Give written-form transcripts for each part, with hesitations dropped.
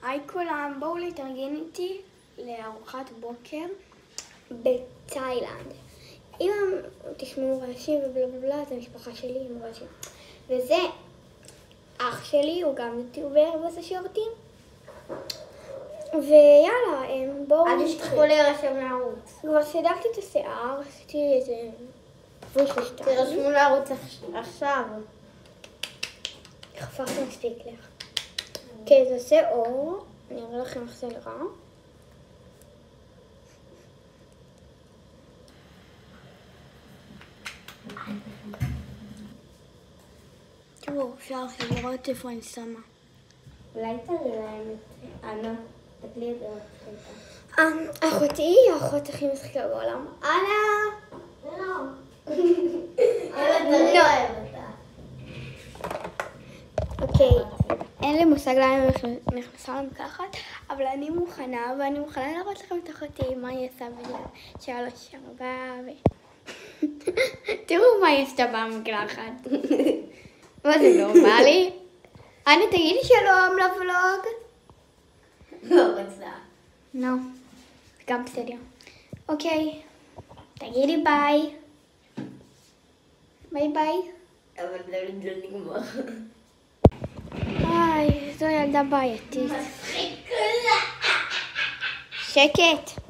היי כולם, בואו להתארגן איתי לארוחת בוקר בתאילנד. אם תשמעו רעשים ובלה בלה בלה, זה המשפחה שלי עם רעשים. וזה אח שלי, הוא גם יוטיובר ועושה שורטים. ויאללה, בואו אל תשכחו להירשם לערוץ. כבר סידרתי את השיער, עשיתי איזה פוש ושתיים. תירשמו לערוץ עכשיו. חפרתי מספיק לך. אוקיי, זה עושה אור. אני אראה לכם איך זה נראה. תראו, אפשר לראות איפה אני שמה. אולי תראי להם את אנה, תקלי את זה. אחותי היא האחות הכי מצחיקה בעולם. אנה! לא. אני לא אוהב אותה. אוקיי, אין לי מושג למה היא נכנסה למקלחת, אבל אני מוכנה, ואני מוכנה להראות לכם את אחותי, מה היא עושה בגלל 3-4 תראו מה היא עשתה במקלחת. מה זה נורמלי? אנה, תגידי שלום לבלוג. לא רוצה. לא, גם בסדר. אוקיי, תגידי ביי. ביי ביי. אבל זה לא נגמר. היי, זו ילדה בעייתית. שקט.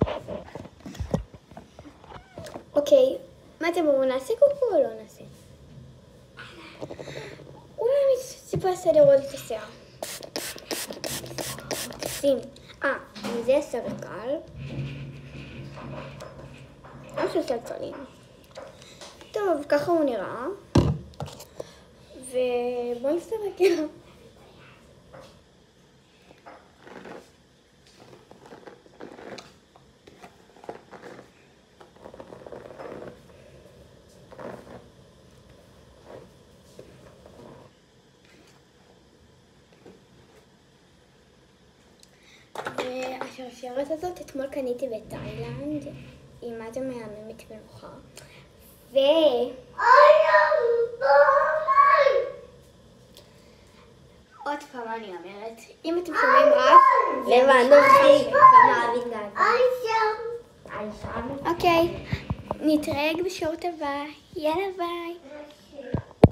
אוקיי, מה אתם אומרים? נעשה קוקו או לא נעשה? אולי אני ציפה לעשות לראות את השיער. שים. וזה סרקל. משהו סרקלים. טוב, ככה הוא נראה. ובואו נסתכל. והשרשרת הזאת אתמול קניתי בתאילנד, היא מה זה מהממת ונוחה. עוד פעם אני אומרת, אם אתם שומעים רעש, לבנותי. אוקיי, נתראה בשירות הבא, יאללה ביי.